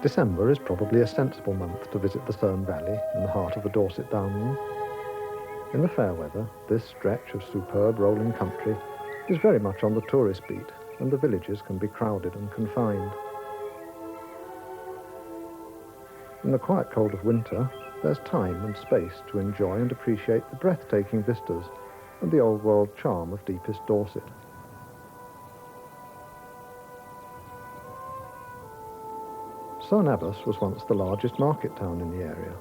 December is probably a sensible month to visit the Cerne Valley in the heart of the Dorset downland. In the fair weather, this stretch of superb rolling country is very much on the tourist beat, and the villages can be crowded and confined. In the quiet cold of winter, there's time and space to enjoy and appreciate the breathtaking vistas and the old world charm of deepest Dorset. Cerne was once the largest market town in the area.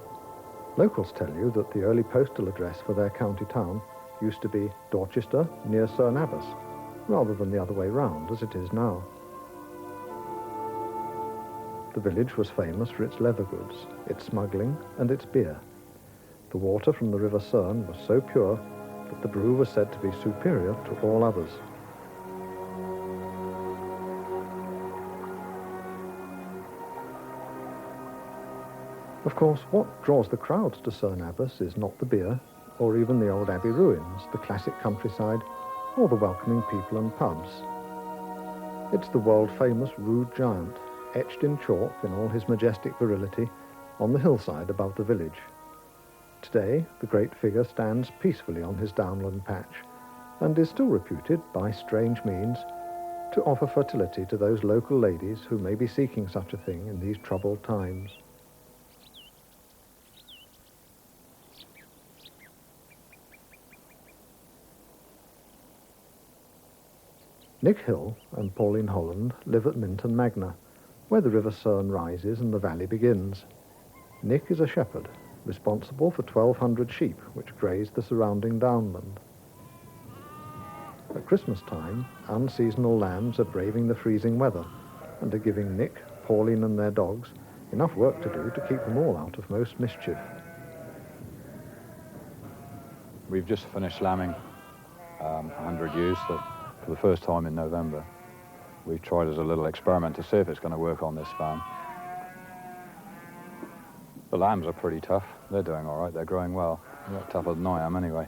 Locals tell you that the early postal address for their county town used to be Dorchester near Cerne, rather than the other way round as it is now. The village was famous for its leather goods, its smuggling and its beer. The water from the River Cerne was so pure that the brew was said to be superior to all others. Of course, what draws the crowds to Cerne is not the beer, or even the old abbey ruins, the classic countryside, or the welcoming people and pubs. It's the world-famous rude giant, etched in chalk in all his majestic virility, on the hillside above the village. Today, the great figure stands peacefully on his downland patch, and is still reputed, by strange means, to offer fertility to those local ladies who may be seeking such a thing in these troubled times. Nick Hill and Pauline Holland live at Minton Magna, where the River Cerne rises and the valley begins. Nick is a shepherd, responsible for 1,200 sheep which graze the surrounding downland. At Christmas time, unseasonal lambs are braving the freezing weather and are giving Nick, Pauline and their dogs enough work to do to keep them all out of most mischief. We've just finished lambing 100 ewes for the first time in November. We've tried as a little experiment to see if it's going to work on this farm. The lambs are pretty tough. They're doing all right. They're growing well. They're tougher than I am anyway.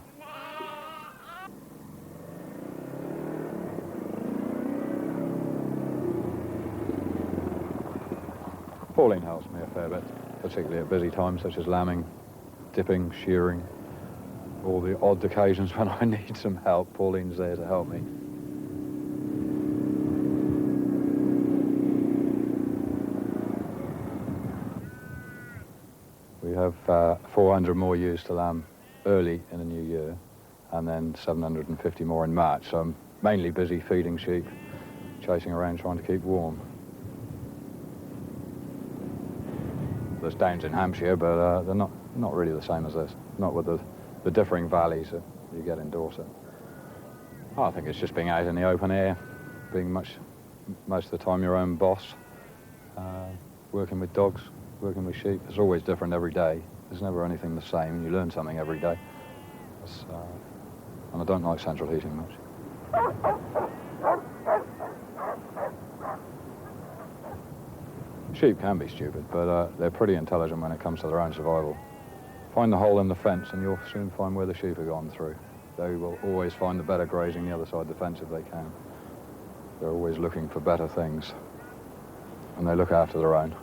Pauline helps me a fair bit, particularly at busy times such as lambing, dipping, shearing, all the odd occasions when I need some help. Pauline's there to help me. We have 400 more ewes to lamb early in the new year, and then 750 more in March. So I'm mainly busy feeding sheep, chasing around trying to keep warm. There's downs in Hampshire, but they're not really the same as this. Not with the differing valleys that you get in Dorset. I think it's just being out in the open air, being most of the time your own boss, working with dogs, working with sheep. It's always different every day. There's never anything the same. You learn something every day. And I don't like central heating much. Sheep can be stupid, but they're pretty intelligent when it comes to their own survival. Find the hole in the fence and you'll soon find where the sheep have gone through. They will always find the better grazing the other side of the fence if they can. They're always looking for better things, and they look after their own.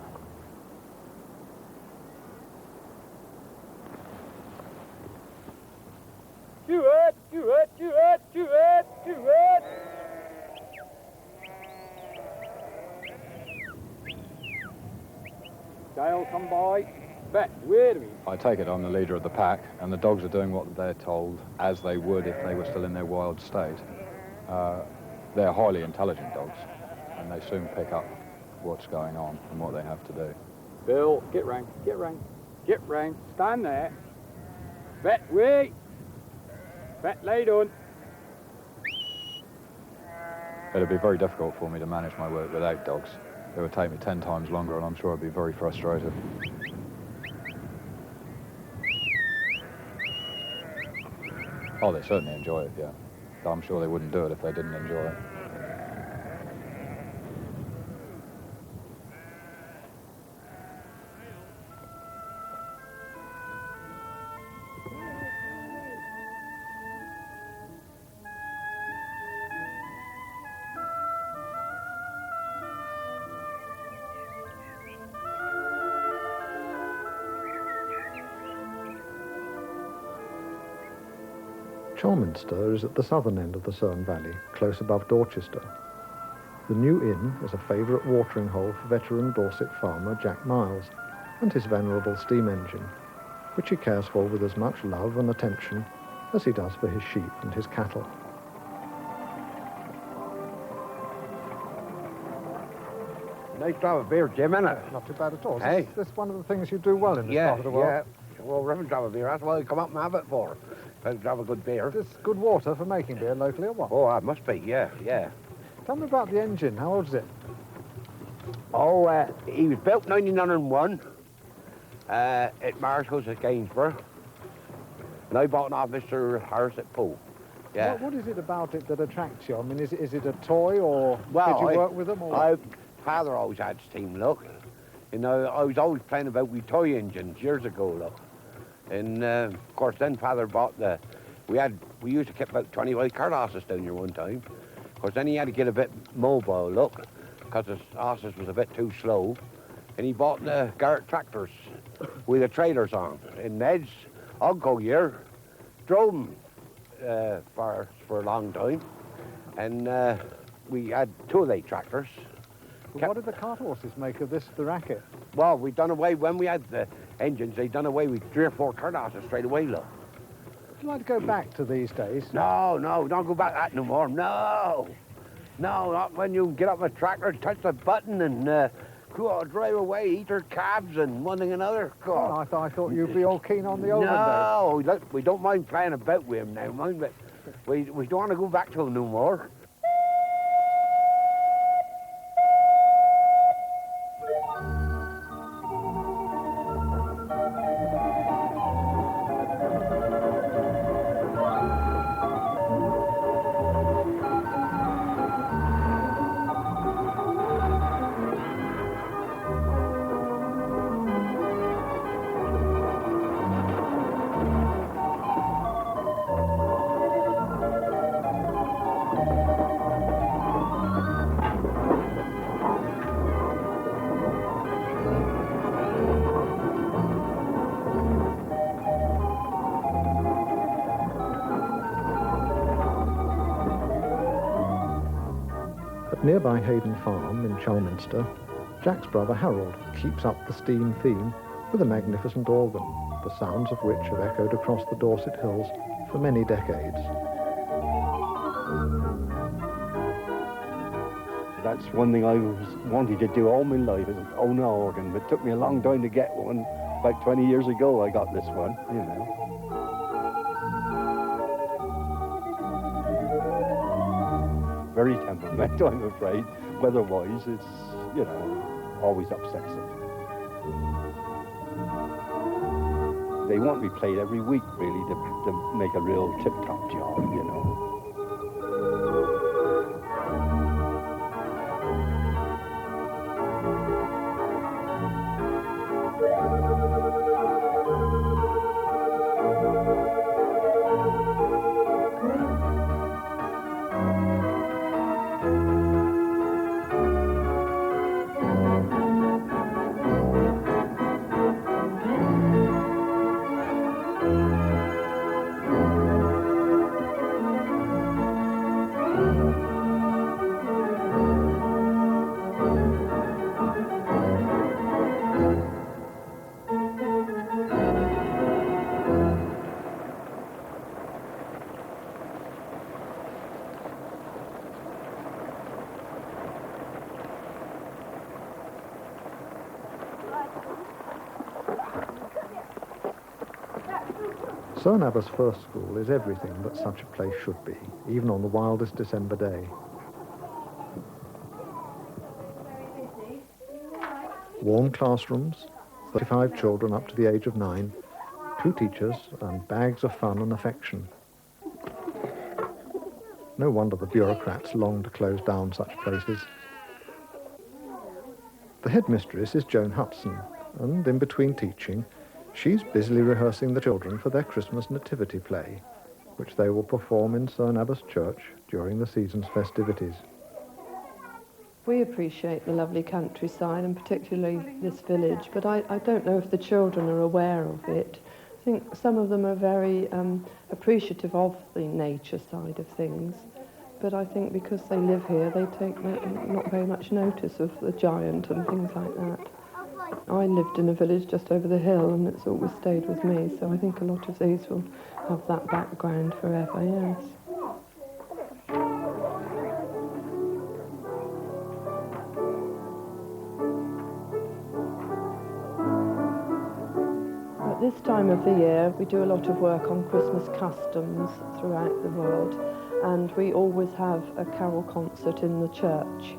Dale, come by. Bet, where do we? I take it I'm the leader of the pack, and the dogs are doing what they're told, as they would if they were still in their wild state. They're highly intelligent dogs, and they soon pick up what's going on and what they have to do. Bill, get round, get round, get round. Stand there. Bet, wait. Bet, lay down. It'd be very difficult for me to manage my work without dogs. It would take me 10 times longer, and I'm sure I'd be very frustrated. Oh, they certainly enjoy it, yeah. I'm sure they wouldn't do it if they didn't enjoy it. Chelminster is at the southern end of the Cerne Valley, close above Dorchester. The New Inn is a favourite watering hole for veteran Dorset farmer Jack Miles and his venerable steam engine, which he cares for with as much love and attention as he does for his sheep and his cattle. Nice to have a beer, Jim, innit? Not too bad at all. Hey. This is one of the things you do well in this part of the world. Yeah. Well, we're having to have a beer. That's why we come up and have it for. To have a good beer. It's good water for making beer locally, or what? Oh, it must be, yeah. Tell me about the engine. How old is it? Oh, he was built 1901 at Marshall's at Gainsborough. And I bought it off Mr. Harris at Poole. Yeah. What is it about it that attracts you? I mean, is it a toy, or well, did you work with them? Or Father always had steam, look. You know, I was always playing about with toy engines years ago, look. And, of course, then Father bought we used to keep about 25 cart horses down here one time. Of course, then he had to get a bit mobile, look, because his horses was a bit too slow. And he bought the Garrett tractors with the trailers on. And Ned's uncle here drove them for a long time. And we had 2 of the tractors. what did the cart horses make of this, the racket? Well, we done away, when we had the engines, they done away with 3 or 4 cart horses straight away, look. Would you like to go back to these days? No, don't go back that no more, no. No, not when you get up a tractor, touch the button and go on, drive away, eat your cabs and one thing and another. Oh, I thought you'd be all keen on the olden days. No, look, we don't mind playing about with him now, mind, but we don't want to go back to him no more. Nearby Hayden Farm in Chelminster, Jack's brother Harold keeps up the steam theme with a magnificent organ, the sounds of which have echoed across the Dorset hills for many decades. That's one thing I was wanting to do all my life, is own an organ, but it took me a long time to get one. About 20 years ago I got this one, you know. Very temperamental, I'm afraid. Weather-wise, it's, you know, always upsets it. They want me played every week, really, to make a real tip-top job, you know. Cerne Abbas First School is everything that such a place should be, even on the wildest December day. Warm classrooms, 35 children up to the age of 9, 2 teachers, and bags of fun and affection. No wonder the bureaucrats long to close down such places. The headmistress is Joan Hudson, and in between teaching, she's busily rehearsing the children for their Christmas nativity play, which they will perform in Cerne Abbas Church during the season's festivities. We appreciate the lovely countryside and particularly this village, but I don't know if the children are aware of it. think some of them are very appreciative of the nature side of things, but I think because they live here, they take not very much notice of the giant and things like that. I lived in a village just over the hill, and it's always stayed with me, so I think a lot of these will have that background forever, yes. At this time of the year, we do a lot of work on Christmas customs throughout the world, and we always have a carol concert in the church.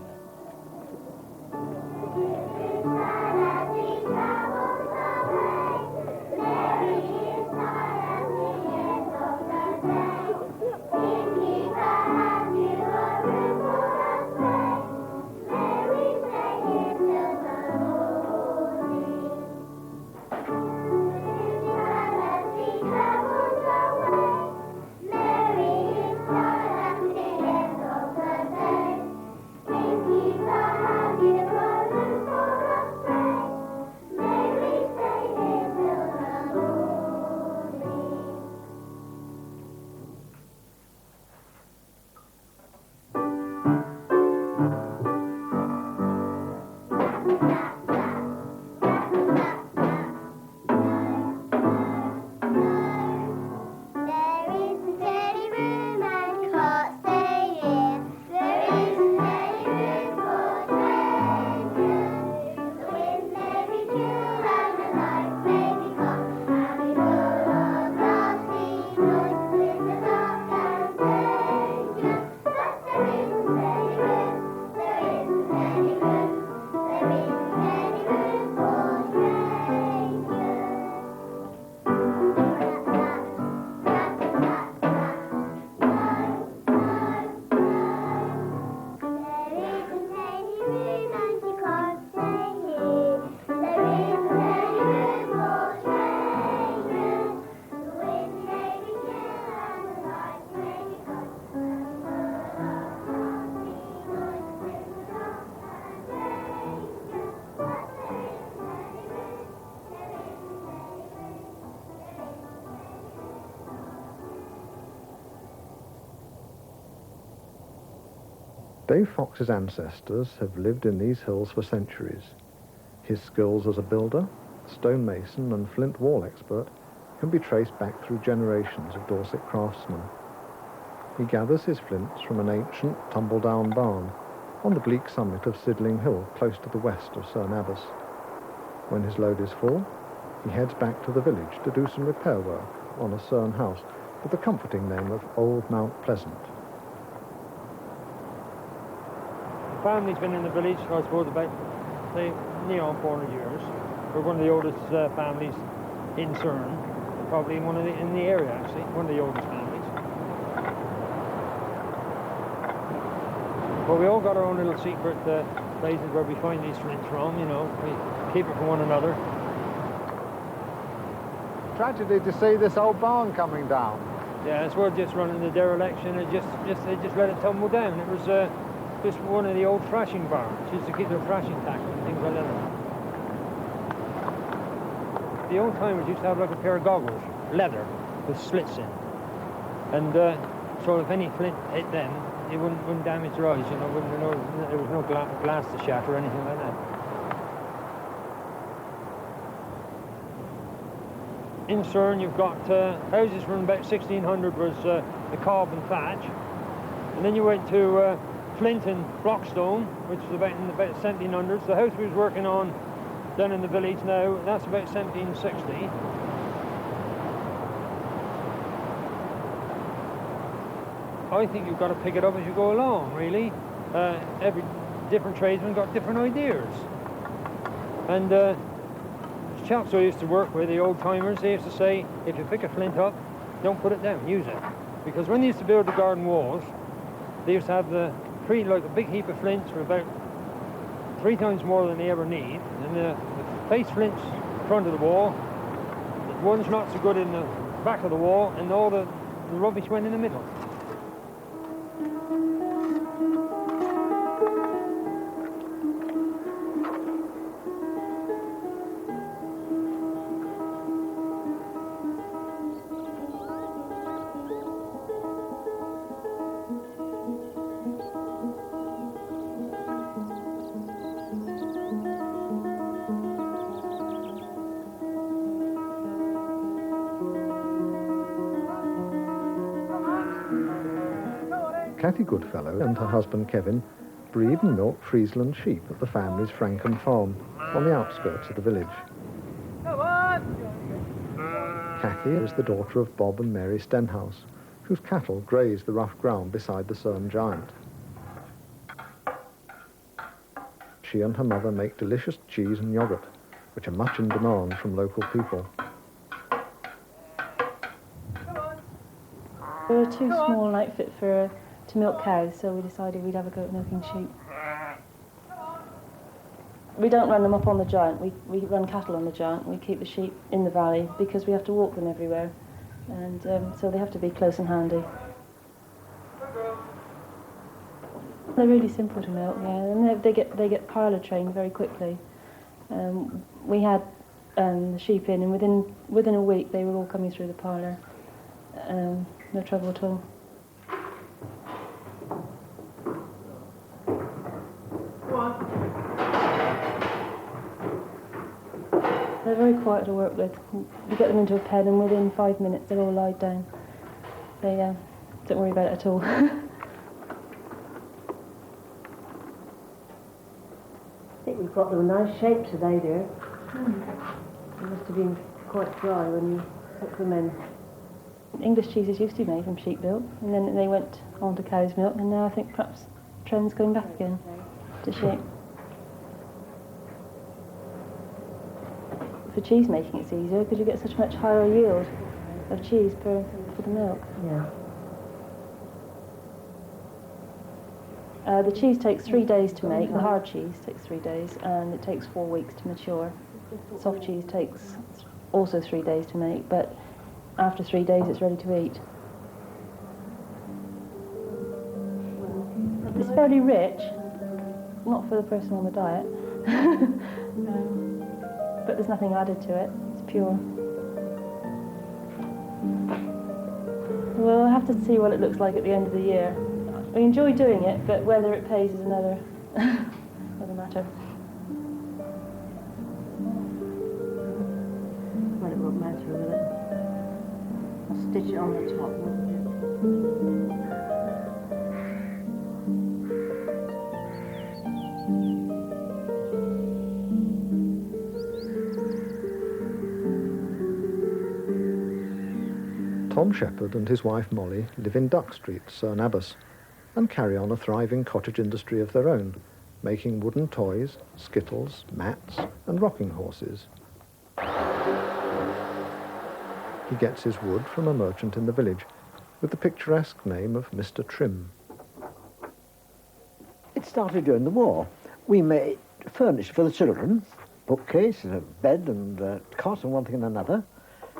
Dave Fox's ancestors have lived in these hills for centuries. His skills as a builder, stonemason and flint wall expert can be traced back through generations of Dorset craftsmen. He gathers his flints from an ancient tumble-down barn on the bleak summit of Sidling Hill, close to the west of Cerne Abbas. When his load is full, he heads back to the village to do some repair work on a Cerne house with the comforting name of Old Mount Pleasant. The family's been in the village, I suppose, about, say, near on 400 years. We're one of the oldest families in Cerne, probably in the area, actually, one of the oldest families. But we all got our own little secret places where we find these flints from, you know. We keep it from one another. Tragedy to see this old barn coming down. Yeah, it's worth just running the dereliction. They just let it tumble down. It was just one of the old thrashing barns. Used to keep their thrashing tackle and things like that. The old timers used to have like a pair of goggles, leather, with slits in. And so if any flint hit them, it wouldn't damage their eyes, you know, there was no glass to shatter or anything like that. In Cerne, you've got houses from about 1600 was the cob and thatch. And then you went to flint and blockstone, which was about in the 1700s. The house we was working on down in the village now, that's about 1760. I think you've got to pick it up as you go along, really. Every different tradesman got different ideas. And chaps I used to work with, the old timers, they used to say, if you pick a flint up, don't put it down, use it. Because when they used to build the garden walls, they used to have like a big heap of flints for about 3 times more than they ever need. And the face flints in front of the wall, the one's not so good in the back of the wall, and all the rubbish went in the middle. Cathy Goodfellow and her husband Kevin breed and milk Friesland sheep at the family's Frankham farm on the outskirts of the village. Come on! Cathy is the daughter of Bob and Mary Stenhouse, whose cattle graze the rough ground beside the Cerne Giant. She and her mother make delicious cheese and yoghurt, which are much in demand from local people. We were too small an outfit to milk cows, so we decided we'd have a go at milking sheep. We don't run them up on the Giant, we run cattle on the Giant. We keep the sheep in the valley because we have to walk them everywhere, and so they have to be close and handy. They're really simple to milk, yeah, and they get parlour trained very quickly. We had the sheep in, and within a week they were all coming through the parlour. No trouble at all. They're very quiet to work with. You get them into a pen and within 5 minutes they're all lied down. They don't worry about it at all. I think we've got them in nice shape today, dear. They must have been quite dry when you took them in. English cheeses used to be made from sheep milk, and then they went on to cow's milk, and now I think perhaps the trend's going back again to sheep. For cheese making it's easier because you get such much higher yield of cheese for the milk. Yeah. The cheese takes 3 days to make, the hard cheese takes 3 days, and it takes 4 weeks to mature. Soft cheese takes also 3 days to make, but after 3 days it's ready to eat. It's fairly rich, not for the person on the diet, but there's nothing added to it, it's pure. We'll have to see what it looks like at the end of the year. We enjoy doing it, but whether it pays is another matter. Well, it won't matter, will it? I'll stitch it on the top, won't it? Tom Shepherd and his wife Molly live in Duck Street, Cerne Abbas, and carry on a thriving cottage industry of their own, making wooden toys, skittles, mats and rocking horses. He gets his wood from a merchant in the village with the picturesque name of Mr. Trim. It started during the war. We made furniture for the children, bookcase, a bed and cot and one thing and another.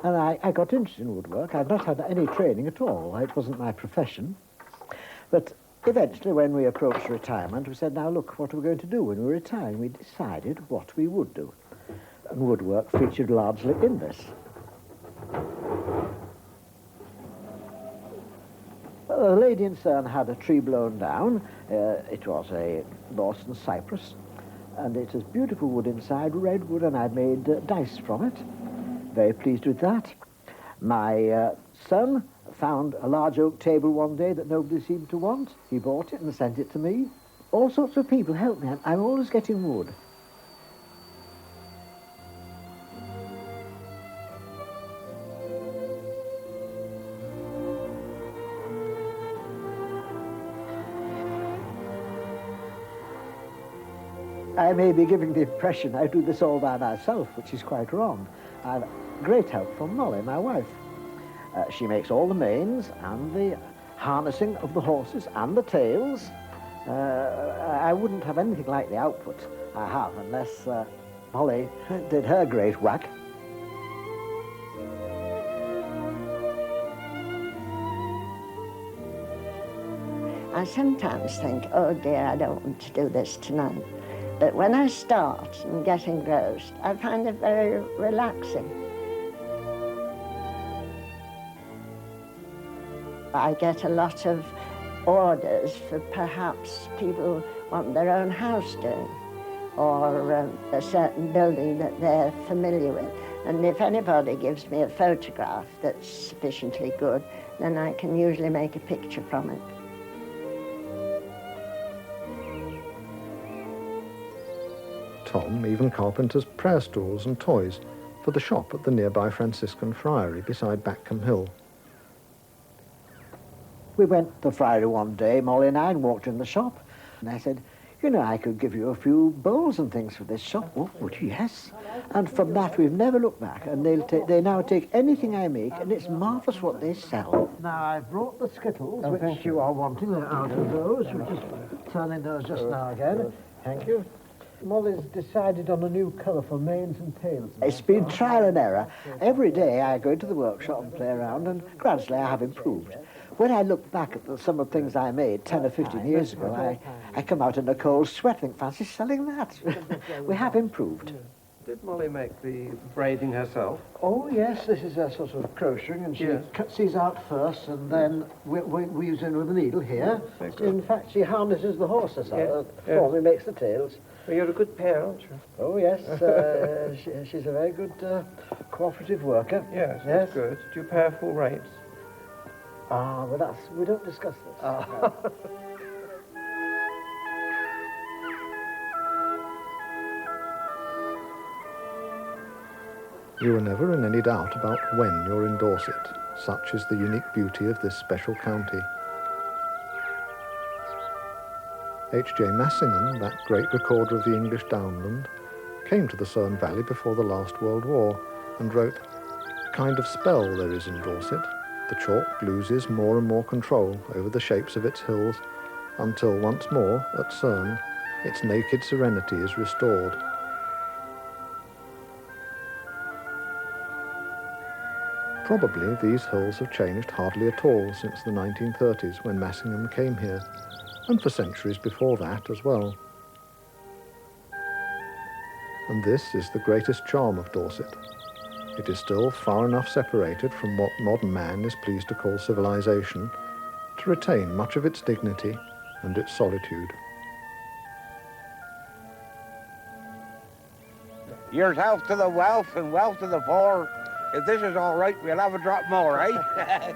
And I got interested in woodwork. I've not had any training at all. It wasn't my profession. But eventually, when we approached retirement, we said, now look, what are we going to do when we retire? And we decided what we would do. And woodwork featured largely in this. A lady in Cerne had a tree blown down. It was a Dorset cypress. And it has beautiful wood inside, red wood, and I'd made dice from it. Very pleased with that. My son found a large oak table one day that nobody seemed to want. He bought it and sent it to me. All sorts of people help me. I'm always getting wood. I may be giving the impression I do this all by myself, which is quite wrong. I have great help from Molly, my wife. She makes all the manes and the harnessing of the horses and the tails. I wouldn't have anything like the output I have unless Molly did her great whack. I sometimes think, oh dear, I don't want to do this tonight. But when I start and get engrossed, I find it very relaxing. I get a lot of orders for perhaps people want their own house doing, or a certain building that they're familiar with. And if anybody gives me a photograph that's sufficiently good, then I can usually make a picture from it. Tom even carpenters' prayer stools and toys for the shop at the nearby Franciscan Friary beside Backham Hill. We went to the Friary one day, Molly and I, and walked in the shop, and I said, you know, I could give you a few bowls and things for this shop. Oh, would you? Yes. And from that, we've never looked back, and they now take anything I make, and it's marvellous what they sell. Now, I've brought the skittles, which you are wanting. They're out of those. We're just turning those just now again. Thank you. Molly's decided on a new colour for manes and tails. It's been trial and error. Every day I go into the workshop and play around, and gradually I have improved. When I look back at some of the things I made 10 or 15 years ago, I come out in a cold sweat and think, fancy selling that. We have improved. Did Molly make the braiding herself? Oh, yes, this is a sort of crocheting, and she cuts these out first, and then weaves in with a needle here. In fact, she harnesses the horses for me, makes the tails. Well, you're a good pair, aren't you? Oh, yes, she's a very good cooperative worker. Yes, that's good. Do you pay full rates? Ah, well, we don't discuss this. You are never in any doubt about when you're in Dorset. Such is the unique beauty of this special county. H.J. Massingham, that great recorder of the English downland, came to the Cerne Valley before the last World War and wrote, "A kind of spell there is in Dorset. The chalk loses more and more control over the shapes of its hills until once more, at Cerne, its naked serenity is restored." Probably these hills have changed hardly at all since the 1930s when Massingham came here, and for centuries before that as well. And this is the greatest charm of Dorset. It is still far enough separated from what modern man is pleased to call civilization to retain much of its dignity and its solitude. Here's health to the wealth and wealth to the poor. If this is all right, we'll have a drop more, eh?